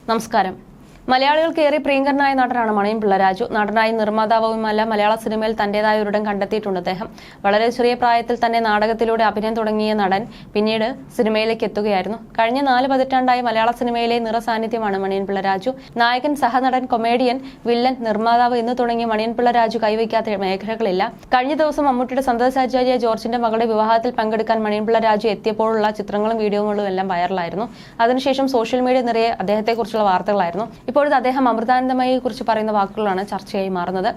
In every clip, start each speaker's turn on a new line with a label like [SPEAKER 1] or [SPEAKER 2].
[SPEAKER 1] നമസ്കാരം. മലയാളികൾക്ക് ഏറെ പ്രിയങ്കരനായ നടനാണ് മണിയൻപിള്ള രാജു. നടനായി നിർമ്മാതാവുമല്ല, മലയാള സിനിമയിൽ തന്റേതായ ഒരിടം കണ്ടെത്തിയിട്ടുണ്ട് അദ്ദേഹം. വളരെ ചെറിയ പ്രായത്തിൽ തന്നെ നാടകത്തിലൂടെ അഭിനയം തുടങ്ങിയ നടൻ പിന്നീട് സിനിമയിലേക്ക് എത്തുകയായിരുന്നു. കഴിഞ്ഞ 4 പതിറ്റാണ്ടായി മലയാള സിനിമയിലെ നിറസാന്നിധ്യമാണ് മണിയൻപിള്ള രാജു. നായകൻ, സഹനടൻ, കൊമേഡിയൻ, വില്ലൻ, നിർമ്മാതാവ് എന്ന് തുടങ്ങി മണിയൻപിള്ള രാജു കൈവയ്ക്കാത്ത മേഖലകളില്ല. കഴിഞ്ഞ ദിവസം മമ്മൂട്ടിയുടെ സന്തോഷാചാര്യ ജോർജിന്റെ മകളുടെ വിവാഹത്തിൽ പങ്കെടുക്കാൻ മണിയൻപിള്ള രാജു എത്തിയപ്പോഴുള്ള ചിത്രങ്ങളും വീഡിയോകളും എല്ലാം വൈറലായിരുന്നു. അതിനുശേഷം സോഷ്യൽ മീഡിയ നിറയെ അദ്ദേഹത്തെക്കുറിച്ചുള്ള വാർത്തകളായിരുന്നു. ഇപ്പോഴത്തെ അദ്ദേഹം അമൃതാനന്ദമയെ കുറിച്ച് പറയുന്ന വാക്കുകളാണ് ചർച്ചയായി മാറുന്നത്.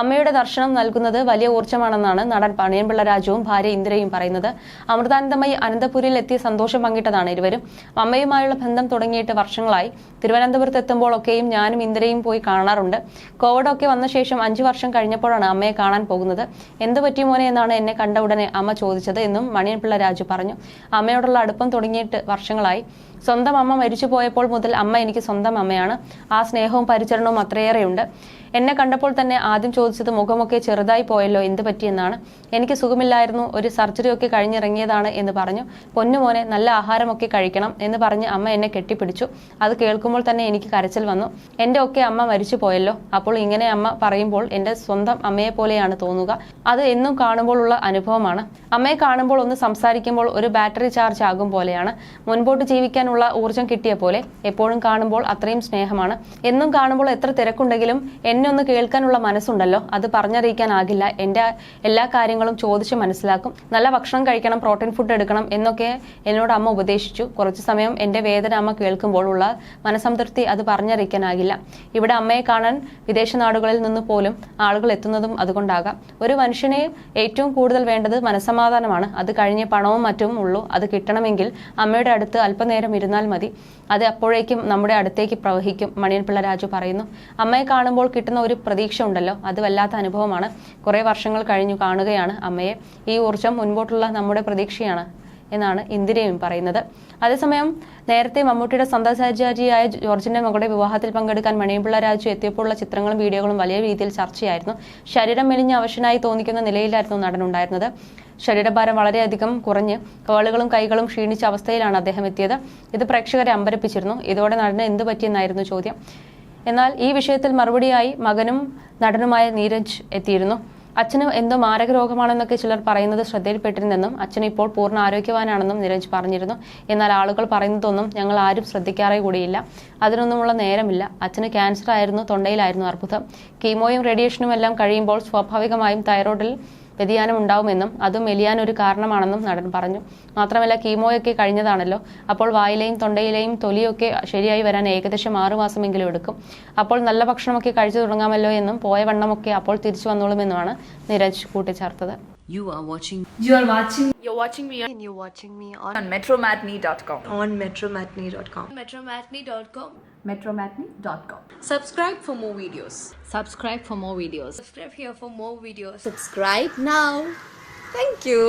[SPEAKER 1] അമ്മയുടെ ദർശനം നൽകുന്നത് വലിയ ഊർജ്ജമാണെന്നാണ് നടൻ മണിയൻപിള്ള രാജുവും ഭാര്യ ഇന്ദിരയും പറയുന്നത്. അമൃതാനന്ദമയി അനന്തപുരിയിൽ എത്തിയ സന്തോഷം പങ്കിട്ടതാണ് ഇരുവരും. അമ്മയുമായുള്ള ബന്ധം തുടങ്ങിയിട്ട് വർഷങ്ങളായി. തിരുവനന്തപുരത്ത് എത്തുമ്പോഴൊക്കെയും ഞാനും ഇന്ദിരയും പോയി കാണാറുണ്ട്. കോവിഡൊക്കെ വന്ന ശേഷം 5 വർഷം കഴിഞ്ഞപ്പോഴാണ് അമ്മയെ കാണാൻ പോകുന്നത്. എന്ത് പറ്റി മോനെ എന്നാണ് എന്നെ കണ്ട ഉടനെ അമ്മ ചോദിച്ചത് എന്നും മണിയൻപിള്ള രാജു പറഞ്ഞു. അമ്മയോടുള്ള അടുപ്പം തുടങ്ങിയിട്ട് വർഷങ്ങളായി. സ്വന്തം അമ്മ മരിച്ചു പോയപ്പോൾ മുതൽ അമ്മ എനിക്ക് സ്വന്തം അമ്മയാണ്. ആ സ്നേഹവും പരിചരണവും അത്രയേറെയുണ്ട്. എന്നെ കണ്ടപ്പോൾ തന്നെ ആദ്യം ചോദിച്ചത് മുഖമൊക്കെ ചെറുതായി പോയല്ലോ, എന്ത് പറ്റിയെന്നാണ്. എനിക്ക് സുഖമില്ലായിരുന്നു, ഒരു സർജറി ഒക്കെ കഴിഞ്ഞിറങ്ങിയതാണ് എന്ന് പറഞ്ഞു. പൊന്നുമോനെ, നല്ല ആഹാരമൊക്കെ കഴിക്കണം എന്ന് പറഞ്ഞ് അമ്മ എന്നെ കെട്ടിപ്പിടിച്ചു. അത് കേൾക്കുമ്പോൾ തന്നെ എനിക്ക് കരച്ചിൽ വന്നു. എൻ്റെ ഒക്കെ അമ്മ മരിച്ചു പോയല്ലോ. അപ്പോൾ ഇങ്ങനെ അമ്മ പറയുമ്പോൾ എൻ്റെ സ്വന്തം അമ്മയെ പോലെയാണ് തോന്നുക. അത് എന്നും കാണുമ്പോൾ ഉള്ള അനുഭവമാണ്. അമ്മയെ കാണുമ്പോൾ ഒന്ന് സംസാരിക്കുമ്പോൾ ഒരു ബാറ്ററി ചാർജ് ആകും പോലെയാണ്. മുൻപോട്ട് ജീവിക്കാനുള്ള ഊർജ്ജം കിട്ടിയ പോലെ. എപ്പോഴും കാണുമ്പോൾ അത്രയും സ്നേഹമാണ്. എന്നും കാണുമ്പോൾ എത്ര തിരക്കുണ്ടെങ്കിലും എന്നെ ഒന്ന് കേൾക്കാനുള്ള മനസ്സുണ്ടല്ലോ, അത് പറഞ്ഞറിയിക്കാനാകില്ല. എൻ്റെ എല്ലാ കാര്യങ്ങളും ചോദിച്ച് മനസ്സിലാക്കും. നല്ല ഭക്ഷണം കഴിക്കണം, പ്രോട്ടീൻ ഫുഡ് എടുക്കണം എന്നൊക്കെ എന്നോട് അമ്മ ഉപദേശിച്ചു. കുറച്ചു സമയം എൻ്റെ വേദന അമ്മ കേൾക്കുമ്പോൾ ഉള്ള മനസ്സംതൃപ്തി അത് പറഞ്ഞറിയിക്കാനാകില്ല. ഇവിടെ അമ്മയെ കാണാൻ വിദേശ നാടുകളിൽ നിന്ന് പോലും ആളുകൾ എത്തുന്നതും അതുകൊണ്ടാകാം. ഒരു മനുഷ്യനെ ഏറ്റവും കൂടുതൽ വേണ്ടത് മനസ്സമാധാനമാണ്. അത് കഴിഞ്ഞ് പണവും മറ്റും ഉള്ളൂ. അത് കിട്ടണമെങ്കിൽ അമ്മയുടെ അടുത്ത് അല്പനേരം ഇരുന്നാൽ മതി. അത് അപ്പോഴേക്കും നമ്മുടെ അടുത്തേക്ക് പ്രവഹിക്കും. മണിയൻപിള്ള രാജു പറയുന്നു. അമ്മയെ കാണുമ്പോൾ കിട്ടുന്ന ഒരു പ്രതീക്ഷ ഉണ്ടല്ലോ, അത് വല്ലാത്ത അനുഭവമാണ്. കുറെ വർഷങ്ങൾ കഴിഞ്ഞു കാണുകയാണ് അമ്മയെ. ഈ ഊർജ്ജം മുൻപോട്ടുള്ള നമ്മുടെ പ്രതീക്ഷയാണ് എന്നാണ് ഇന്ദിരയും പറയുന്നത്. അതേസമയം നേരത്തെ മമ്മൂട്ടിയുടെ സന്തോഷാചാര്യയായ ജോർജിന്റെ മകളുടെ വിവാഹത്തിൽ പങ്കെടുക്കാൻ മണിയൻപിള്ള രാജു എത്തിയപ്പോഴുള്ള ചിത്രങ്ങളും വീഡിയോകളും വലിയ രീതിയിൽ ചർച്ചയായിരുന്നു. ശരീരം മെലിഞ്ഞ അവശനായി തോന്നിക്കുന്ന നിലയിലായിരുന്നു നടനുണ്ടായിരുന്നത്. ശരീരഭാരം വളരെയധികം കുറഞ്ഞ് കാലുകളും കൈകളും ക്ഷീണിച്ച അവസ്ഥയിലാണ് അദ്ദേഹം എത്തിയത്. ഇത് പ്രേക്ഷകരെ അമ്പരപ്പിച്ചിരുന്നു. ഇതോടെ നടന് എന്ത് പറ്റിയെന്നായിരുന്നു ചോദ്യം. എന്നാൽ ഈ വിഷയത്തിൽ മറുപടിയായി മകനും നടനുമായ നീരജ് എത്തിയിരുന്നു. അച്ഛന് എന്തോ മാരക രോഗമാണെന്നൊക്കെ ചിലർ പറയുന്നത് ശ്രദ്ധയിൽപ്പെട്ടിരുന്നെന്നും അച്ഛൻ ഇപ്പോൾ പൂർണ്ണ ആരോഗ്യവാനാണെന്നും നീരജ് പറഞ്ഞിരുന്നു. എന്നാൽ ആളുകൾ പറയുന്നതൊന്നും ഞങ്ങൾ ആരും ശ്രദ്ധിക്കാറേ കൂടിയില്ല. അതിനൊന്നുമുള്ള നേരമില്ല. അച്ഛന് ക്യാൻസർ ആയിരുന്നു, തൊണ്ടയിലായിരുന്നു അർബുദം. കീമോയും റേഡിയേഷനും എല്ലാം കഴിയുമ്പോൾ സ്വാഭാവികമായും തൈറോയിഡിൽ വ്യതിയാനം ഉണ്ടാവുമെന്നും അതും മെലിയാൻ ഒരു കാരണമാണെന്നും നടൻ പറഞ്ഞു. മാത്രമല്ല, കീമോയൊക്കെ കഴിഞ്ഞതാണല്ലോ. അപ്പോൾ വായിലെയും തൊണ്ടയിലെയും തൊലിയൊക്കെ ശരിയായി വരാൻ ഏകദേശം 6 മാസമെങ്കിലും എടുക്കും. അപ്പോൾ നല്ല ഭക്ഷണമൊക്കെ കഴിച്ചു തുടങ്ങാമല്ലോ എന്നും പോയ വണ്ണമൊക്കെ അപ്പോൾ തിരിച്ചു വന്നോളുമെന്നുമാണ് Neeraj കൂട്ടിച്ചേർത്തത്.
[SPEAKER 2] You're watching me on metromatney.com.
[SPEAKER 3] metromatney.com.
[SPEAKER 2] Subscribe for more videos.
[SPEAKER 3] Subscribe for more videos.
[SPEAKER 2] Subscribe here for more videos.
[SPEAKER 3] Subscribe now. Thank you.